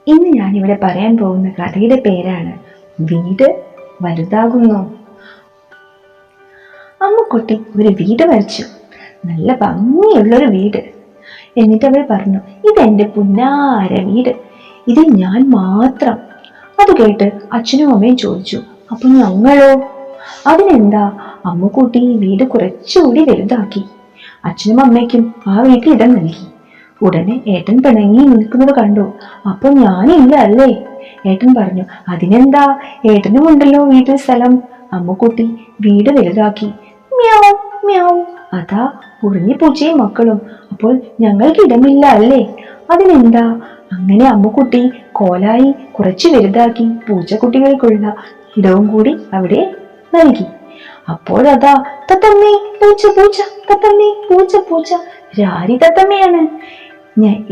ഇന്ന് ഞാനിവിടെ പറയാൻ പോകുന്ന കഥയുടെ പേരാണ് വീട് വലുതാകുന്നു. അമ്മുക്കുട്ടി ഒരു വീട് വരച്ചു. നല്ല ഭംഗിയുള്ളൊരു വീട്. എന്നിട്ട് അവൾ പറഞ്ഞു, ഇതെന്റെ പുന്നാര വീട്, ഇത് ഞാൻ മാത്രം. അത് കേട്ട് അച്ഛനും അമ്മയും ചോദിച്ചു, അപ്പൊ ഞങ്ങളോ? അതിനെന്താ, അമ്മുക്കുട്ടി വീട് കുറച്ചുകൂടി വലുതാക്കി. അച്ഛനും അമ്മയ്ക്കും ആ വീട്ടിൽ ഇടം നൽകി. ഉടനെ ഏട്ടൻ പിണങ്ങി നിൽക്കുന്നത് കണ്ടു. അപ്പൊ ഞാനില്ല അല്ലേ? ഏട്ടൻ പറഞ്ഞു, അതിനെന്താ, ഏട്ടനും ഉണ്ടല്ലോ വീട്ടിൽ സ്ഥലം. അമ്മുക്കുട്ടി വീട് വലുതാക്കി. മ്യാവ് മ്യാവ്, അതാ ഉറിഞ്ഞി പൂച്ചയും മക്കളും. അപ്പോൾ ഞങ്ങൾക്ക് ഇടമില്ല അല്ലേ? അതിനെന്താ. അങ്ങനെ അമ്മുക്കുട്ടി കോലായി കുറച്ച് വലുതാക്കി പൂച്ചക്കുട്ടികൾക്കുള്ള ഇടവും കൂടി അവിടെ നൽകി. അപ്പോഴതാ തത്തമ്മേ പൂച്ച പൂച്ച, തത്തമ്മേ പൂച്ച പൂച്ച. രാരി തത്തമ്മയാണ്.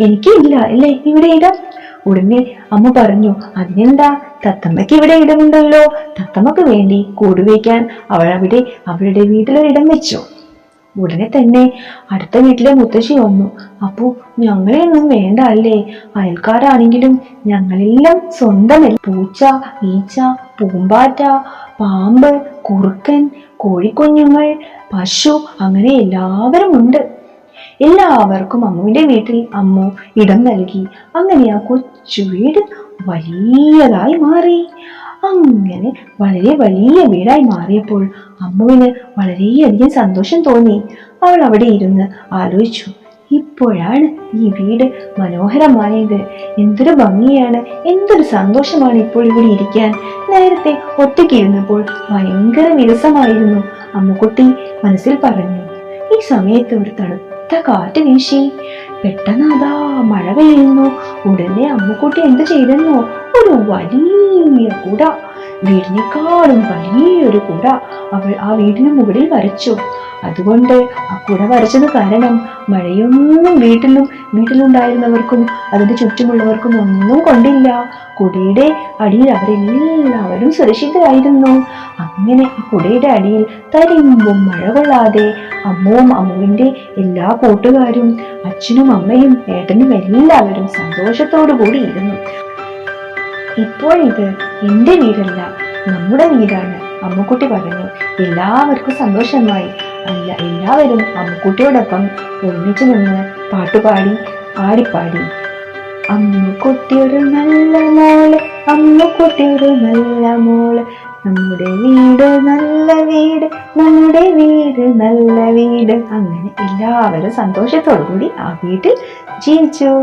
എനിക്ക് ഇല്ല അല്ലേ ഇവിടെ ഇടം? ഉടനെ അമ്മ പറഞ്ഞു, അതിനെന്താ, തത്തമ്മയ്ക്ക് ഇവിടെ ഇടമുണ്ടല്ലോ. തത്തമ്മക്ക് വേണ്ടി കൂടുവയ്ക്കാൻ അവൾ അവിടെ അവളുടെ വീട്ടിലൊരിടം വെച്ചു. ഉടനെ തന്നെ അടുത്ത വീട്ടിലെ മുത്തശ്ശി വന്നു. അപ്പോ ഞങ്ങളെയൊന്നും വേണ്ട അല്ലേ? അയൽക്കാരാണെങ്കിലും ഞങ്ങളെല്ലാം സ്വന്തമല്ല. പൂച്ച, ഈച്ച, പൂമ്പാറ്റ, പാമ്പ്, കുറുക്കൻ, കോഴിക്കുഞ്ഞുങ്ങൾ, പശു, അങ്ങനെ എല്ലാവരും ഉണ്ട്. എല്ലാവർക്കും അമ്മുവിന്റെ വീട്ടിൽ അമ്മു ഇടം നൽകി. അങ്ങനെ ആ കൊച്ചു വീട് വലിയതായി മാറി. അങ്ങനെ വളരെ വലിയ വീടായി മാറിയപ്പോൾ അമ്മുവിന് വളരെയധികം സന്തോഷം തോന്നി. അവൾ അവിടെ ഇരുന്ന് ആലോചിച്ചു, ഇപ്പോഴാണ് ഈ വീട് മനോഹരമായത്. എന്തൊരു ഭംഗിയാണ്, എന്തൊരു സന്തോഷമാണ് ഇപ്പോൾ ഇവിടെ ഇരിക്കാൻ. നേരത്തെ ഒറ്റയ്ക്ക് ഇരുന്നപ്പോൾ ഭയങ്കര വിരസമായിരുന്നു. അമ്മുക്കുട്ടി മനസ്സിൽ പറഞ്ഞു. ഈ സമയത്ത് ഒരു തണുത്ത കാറ്റ് വീശി. പെട്ടെന്ന് അതാ മഴ പെയ്യുന്നു. ഉടനെ അമ്മുക്കുട്ടി എന്ത് ചെയ്തെന്നോ, ഒരു വലിയ കുട, വീടിനേക്കാളും വലിയൊരു കുട അവൾ ആ വീടിന് മുകളിൽ വരച്ചു. അതുകൊണ്ട് ആ കുട വരച്ചത് കാരണം മഴയൊന്നും വീട്ടിലുണ്ടായിരുന്നവർക്കും അതിന്റെ ചുറ്റുമുള്ളവർക്കും ഒന്നും കൊണ്ടില്ല. കുടയുടെ അടിയിൽ അവരെല്ലാവരും സുരക്ഷിതരായിരുന്നു. അങ്ങനെ ആ കുടയുടെ അടിയിൽ തരിമ്പും മഴ കൊള്ളാതെ അമ്മുവും അമ്മുവിന്റെ എല്ലാ കൂട്ടുകാരും അച്ഛനും അമ്മയും ഏട്ടനും എല്ലാവരും സന്തോഷത്തോടു കൂടി ഇരുന്നു. ഇപ്പോൾ ഇത് എന്റെ വീടല്ല, നമ്മുടെ വീടാണ്, അമ്മുക്കുട്ടി പറഞ്ഞു. എല്ലാവർക്കും സന്തോഷമായി. എല്ലാവരും അമ്മുക്കുട്ടിയോടൊപ്പം ഒന്നിച്ചു നിന്ന് പാട്ടുപാടി ആടിപ്പാടി. അമ്മുക്കുട്ടിയൊരു നല്ല മോള്, അമ്മുക്കുട്ടിയൊരു നല്ല മോള്, നമ്മുടെ വീട് നല്ല വീട്, നമ്മുടെ വീട് നല്ല വീട്. അങ്ങനെ എല്ലാവരും സന്തോഷത്തോടു കൂടി ആ വീട്ടിൽ ജീവിച്ചു.